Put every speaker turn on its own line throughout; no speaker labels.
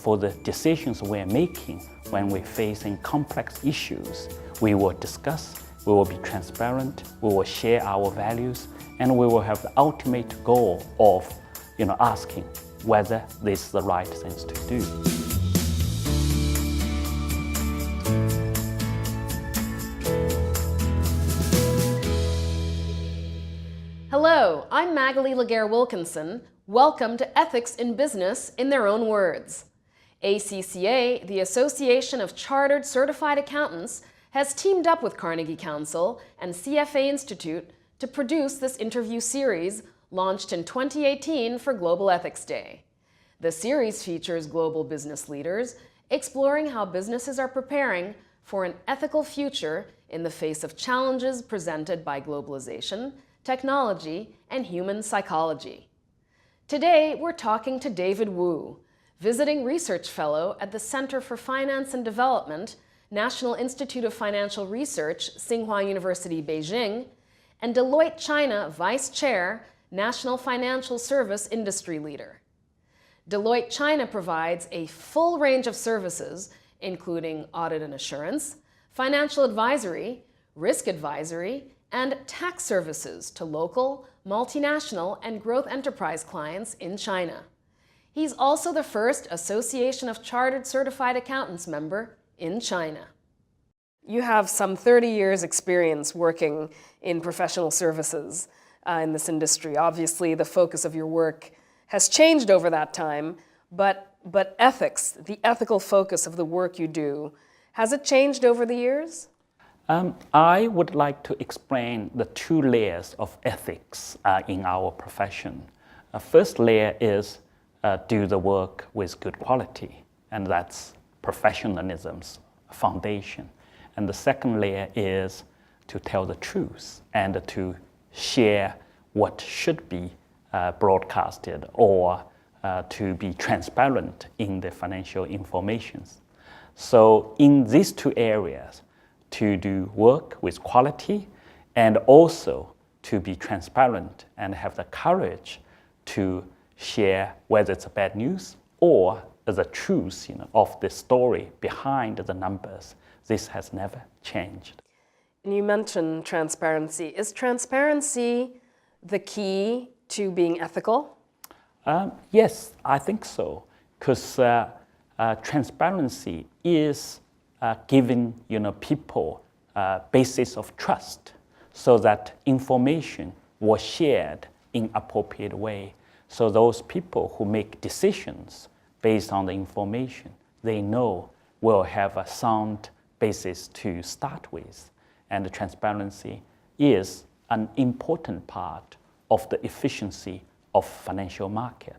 for the decisions we're making when we're facing complex issues. We will discuss, we will be transparent, we will share our values, and we will have the ultimate goal of asking whether this is the right things to do.
Hello, I'm Magali Laguerre-Wilkinson. Welcome to Ethics in Business in Their Own Words. ACCA, the Association of Chartered Certified Accountants, has teamed up with Carnegie Council and CFA Institute to produce this interview series launched in 2018 for Global Ethics Day. The series features global business leaders exploring how businesses are preparing for an ethical future in the face of challenges presented by globalization, technology, and human psychology. Today, we're talking to David Wu, visiting research fellow at the Center for Finance and Development, National Institute of Financial Research, Tsinghua University, Beijing, and Deloitte China Vice Chair, National Financial Service Industry Leader. Deloitte China provides a full range of services, including audit and assurance, financial advisory, risk advisory, and tax services to local, multinational, and growth enterprise clients in China. He's also the first Association of Chartered Certified Accountants member in China. You have some 30 years experience working in professional services in this industry. Obviously, the focus of your work has changed over that time, but ethics, the ethical focus of the work you do, has it changed over the years?
I would like to explain the two layers of ethics in our profession. The first layer is do the work with good quality, and that's professionalism's foundation. And the second layer is to tell the truth and to share what should be broadcasted or to be transparent in the financial information. So in these two areas, to do work with quality and also to be transparent and have the courage to share whether it's bad news or the truth of the story behind the numbers. This has never changed.
And you mentioned transparency. Is transparency the key to being ethical?
Yes, I think so, because transparency is giving people a basis of trust so that information was shared in appropriate way. So those people who make decisions based on the information they know will have a sound basis to start with. And the transparency is an important part of the efficiency of financial market.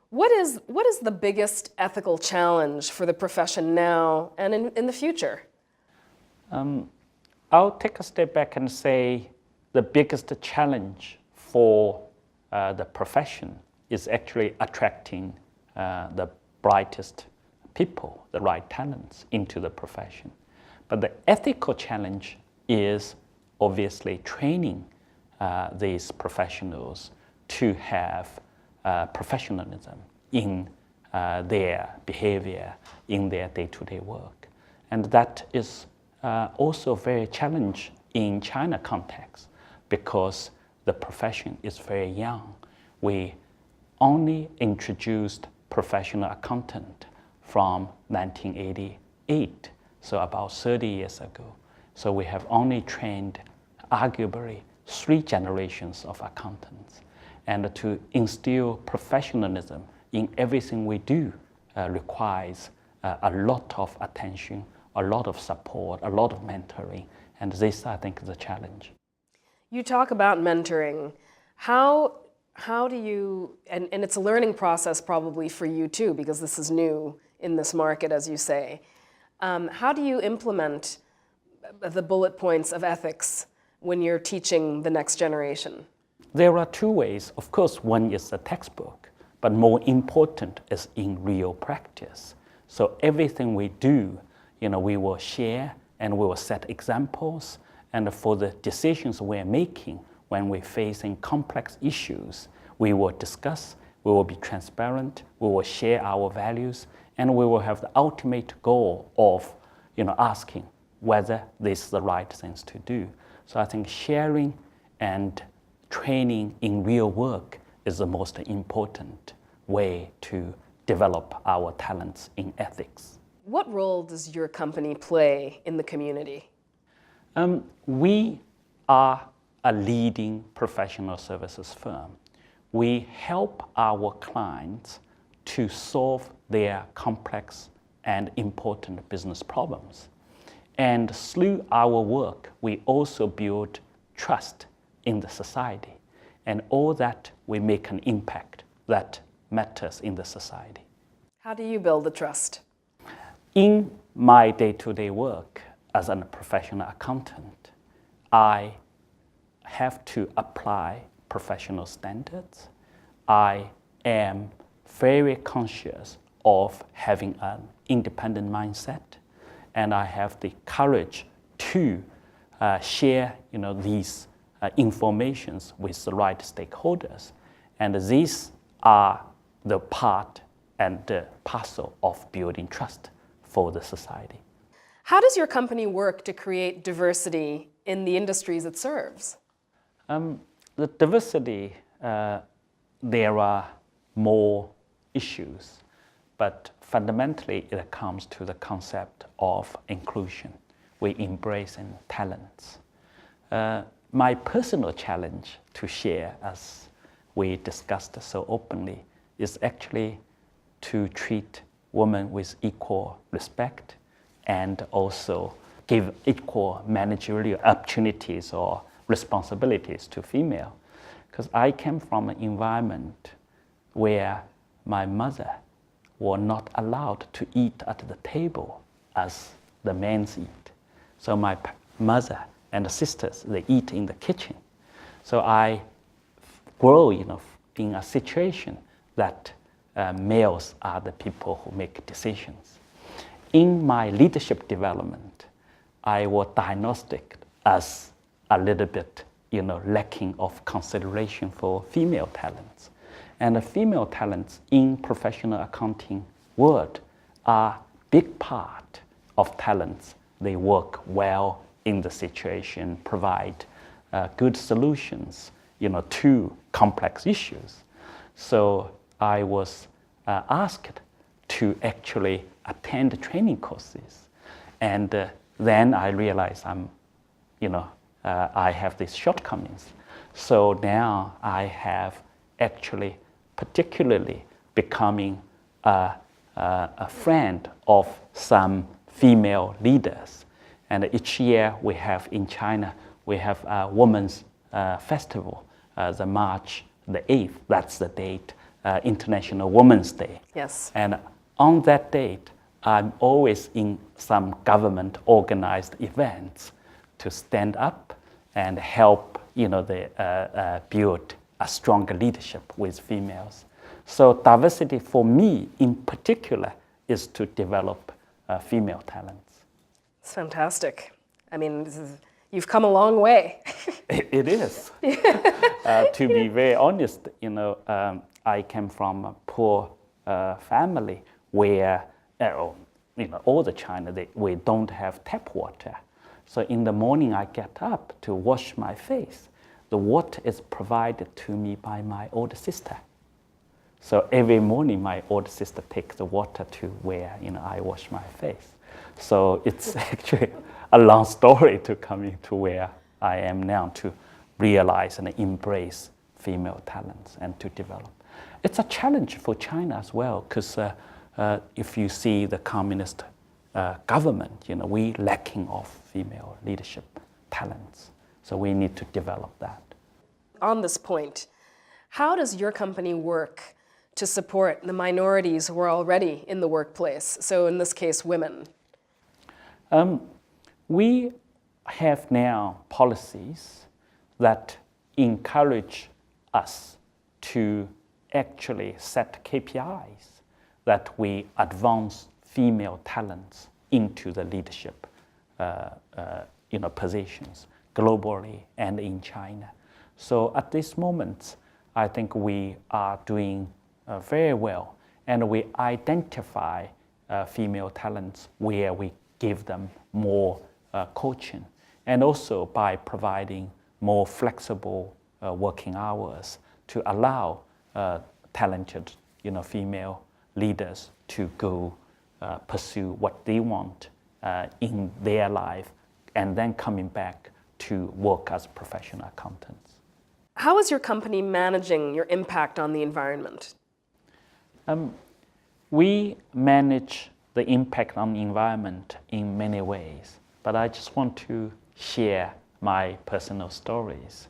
What is the biggest ethical challenge for the profession now and in the future?
I'll take a step back and say the biggest challenge for the profession is actually attracting the brightest people, the right talents into the profession. But the ethical challenge is obviously training these professionals to have professionalism in their behavior, in their day-to-day work. And that is also very challenging in China context because the profession is very young. We only introduced professional accountant from 1988, so about 30 years ago. So we have only trained arguably 3 generations of accountants. And to instill professionalism in everything we do requires a lot of attention, a lot of support, a lot of mentoring. And this, I think, is a challenge.
You talk about mentoring. How do you, and it's a learning process probably for you too, because this is new in this market, as you say. How do you implement the bullet points of ethics when you're teaching the next generation?
There are 2 ways. Of course, one is the textbook, but more important is in real practice. So everything we do, we will share and we will set examples. And for the decisions we're making when we're facing complex issues, we will discuss, we we will be transparent, we will share our values, and we will have the ultimate goal of asking whether this is the right things to do. So I think sharing and training in real work is the most important way to develop our talents in ethics.
What role does your company play in the community?
We are a leading professional services firm. We help our clients to solve their complex and important business problems. And through our work, we also build trust in the society. And all that we make an impact that matters in the society.
How do you build the trust?
In my day-to-day work as a professional accountant, I have to apply professional standards. I am very conscious of having an independent mindset, and I have the courage to share these informations with the right stakeholders. And these are the part and the parcel of building trust for the society.
How does your company work to create diversity in the industries it serves?
The diversity, there are more issues, but fundamentally it comes to the concept of inclusion. We embrace talents. My personal challenge to share, as we discussed so openly, is actually to treat women with equal respect and also give equal managerial opportunities or responsibilities to female. Because I came from an environment where my mother was not allowed to eat at the table as the men eat. So my mother and the sisters, they eat in the kitchen. So I grow in a situation that males are the people who make decisions. In my leadership development, I was diagnosed as a little bit lacking of consideration for female talents. And the female talents in professional accounting world are big part of talents. They work well in the situation, provide good solutions to complex issues. So I was asked to actually attend training courses. And then I realized I have these shortcomings. So now I have actually particularly becoming a friend of some female leaders. And each year we have in China, we have a women's festival, the March the 8th, that's the date, International Women's Day.
Yes.
And on that date, I'm always in some government organized events to stand up and help build a stronger leadership with females. So diversity for me in particular is to develop female talents.
It's fantastic. I mean, you've come a long way.
It is. To be very honest, I came from a poor family where, all the China, we don't have tap water. So in the morning I get up to wash my face. The water is provided to me by my older sister. So every morning my older sister takes the water to where I wash my face. So it's actually a long story to coming to where I am now, to realize and embrace female talents and to develop. It's a challenge for China as well, because if you see the communist government, we lacking of female leadership talents. So we need to develop that.
On this point, how does your company work to support the minorities who are already in the workplace? So in this case, women.
We have now policies that encourage us to actually set KPIs that we advance female talents into the leadership positions globally and in China. So at this moment, I think we are doing very well, and we identify female talents where we give them more coaching, and also by providing more flexible working hours to allow talented female leaders to go pursue what they want in their life, and then coming back to work as professional accountants.
How is your company managing your impact on the environment?
We manage the impact on the environment in many ways, but I just want to share my personal stories.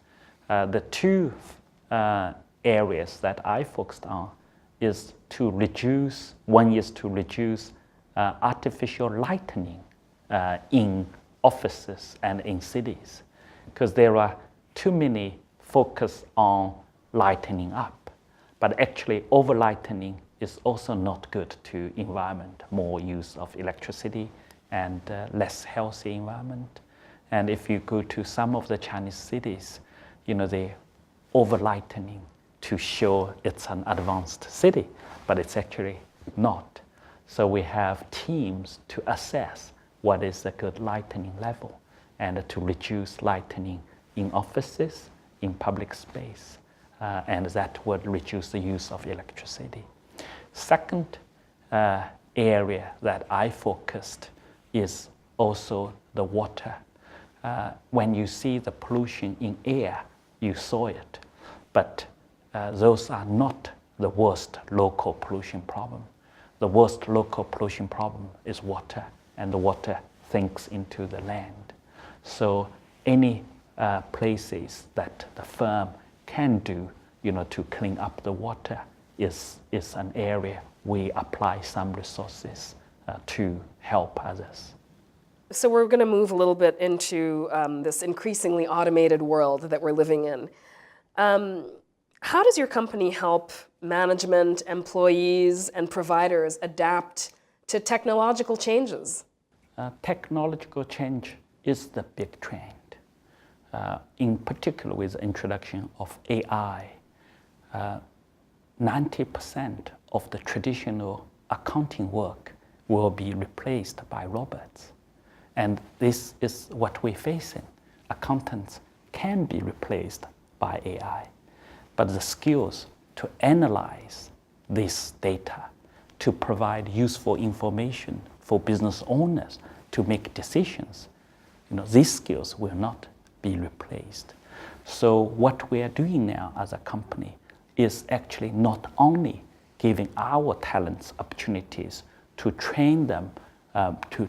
The two areas that I focused on is to reduce, one is to reduce artificial lighting in offices and in cities, because there are too many focus on lightening up, but actually over lightening is also not good to environment, more use of electricity and less healthy environment. And if you go to some of the Chinese cities, they over lightening to show it's an advanced city, but it's actually not. So we have teams to assess what is a good lightening level and to reduce lightening in offices, in public space, and that would reduce the use of electricity. Second area that I focused is also the water. When you see the pollution in air, you saw it, but those are not the worst local pollution problem. The worst local pollution problem is water, and the water sinks into the land. So any places that the firm can do, to clean up the water is an area we apply some resources to help others.
So we're going to move a little bit into this increasingly automated world that we're living in. How does your company help management, employees, and providers adapt to technological changes?
Technological change is the big trend. In particular with the introduction of AI, 90% of the traditional accounting work will be replaced by robots. And this is what we're facing. Accountants can be replaced by AI, but the skills to analyze this data, to provide useful information for business owners to make decisions, these skills will not be replaced. So what we are doing now as a company is actually not only giving our talents opportunities to train them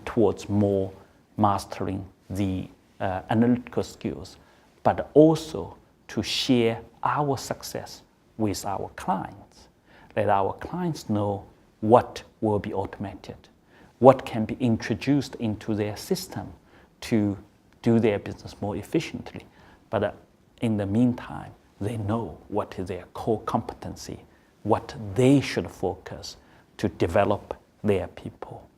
towards more mastering the analytical skills, but also to share our success with our clients. Let our clients know what will be automated, what can be introduced into their system to do their business more efficiently. But in the meantime, they know what is their core competency, what they should focus to develop their people.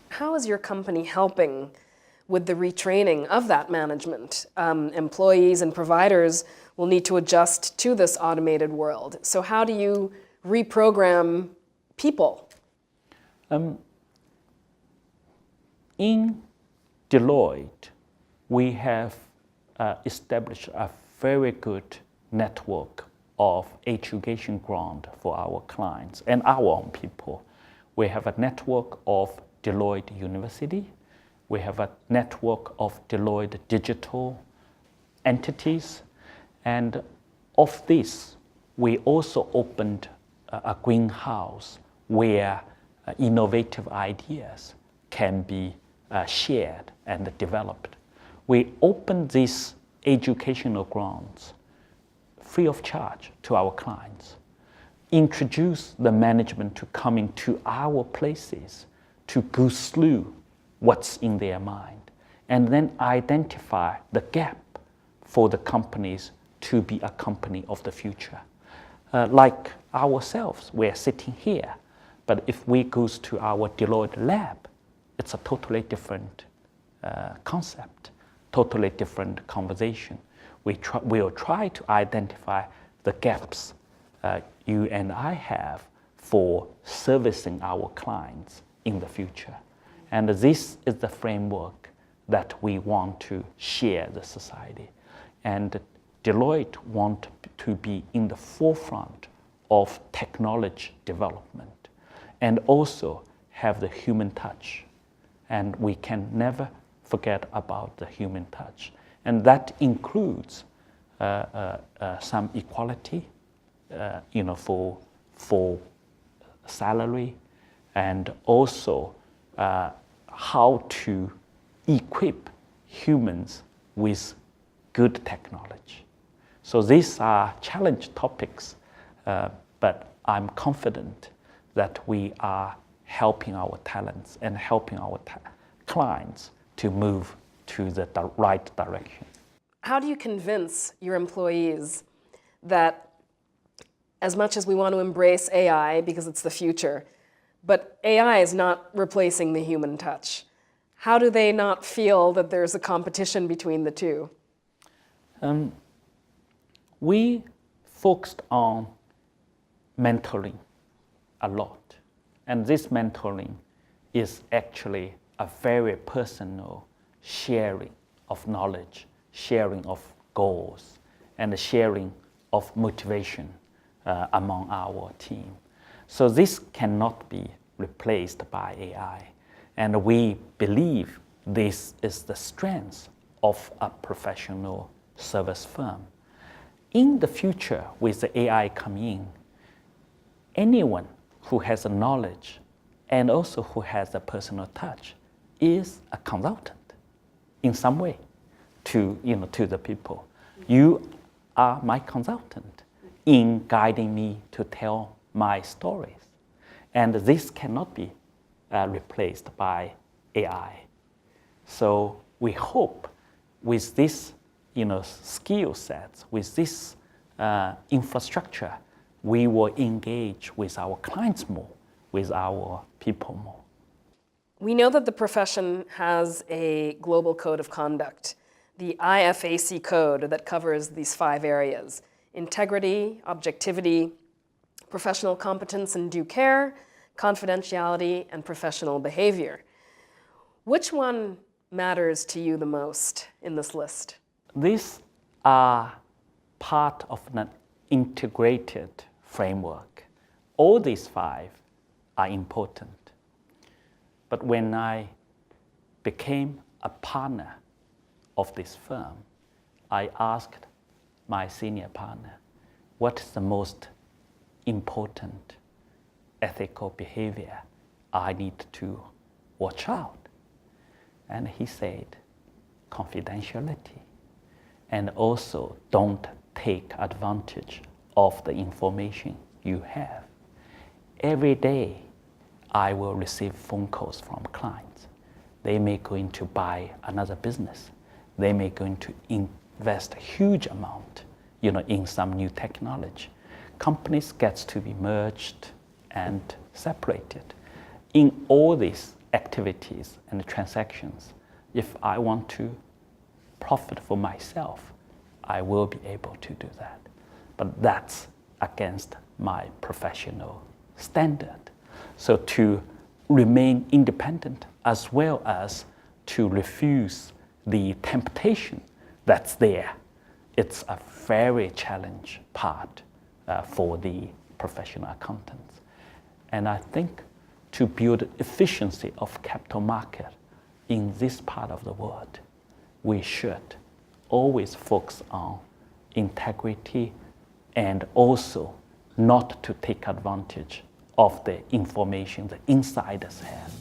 How is your company helping with the retraining of that management? Employees and providers will need to adjust to this automated world. So how do you reprogram people?
In Deloitte, we have established a very good network of education grant for our clients and our own people. We have a network of Deloitte University. We have a network of Deloitte digital entities. And of this, we also opened a greenhouse where innovative ideas can be shared and developed. We opened these educational grants free of charge to our clients, introduce the management to coming to our places to go through what's in their mind, and then identify the gap for the companies to be a company of the future. Like ourselves, we're sitting here, but if we go to our Deloitte lab, it's a totally different concept, totally different conversation. We'll try to identify the gaps you and I have for servicing our clients in the future. And this is the framework that we want to share the society. And Deloitte want to be in the forefront of technology development and also have the human touch. And we can never forget about the human touch. And that includes some equality, for salary, and also how to equip humans with good technology. So these are challenge topics, but I'm confident that we are helping our talents and helping our clients to move to the right direction.
How do you convince your employees that as much as we want to embrace AI because it's the future, but AI is not replacing the human touch? How do they not feel that there's a competition between the two?
We focused on mentoring a lot. And this mentoring is actually a very personal sharing of knowledge, sharing of goals, and sharing of motivation among our team. So this cannot be replaced by AI. And we believe this is the strength of a professional service firm. In the future, with the AI coming in, anyone who has a knowledge and also who has a personal touch is a consultant in some way to the people. You are my consultant in guiding me to tell my stories. And this cannot be replaced by AI. So we hope with this skill sets, with this infrastructure, we will engage with our clients more, with our people more.
We know that the profession has a global code of conduct, the IFAC code that covers these 5 areas: integrity, objectivity, professional competence and due care, confidentiality, and professional behavior. Which one matters to you the most in this list?
These are part of an integrated framework. All these 5 are important. But when I became a partner of this firm, I asked my senior partner, what is the most important ethical behavior I need to watch out? And he said, confidentiality. And also don't take advantage of the information you have. Every day, I will receive phone calls from clients. They may going to buy another business. They may going to invest a huge amount, in some new technology. Companies gets to be merged and separated. In all these activities and transactions, if I want to profit for myself, I will be able to do that. But that's against my professional standard. So to remain independent as well as to refuse the temptation that's there, it's a very challenging part for the professional accountants. And I think to build efficiency of capital market in this part of the world, we should always focus on integrity and also not to take advantage of the information the insiders have.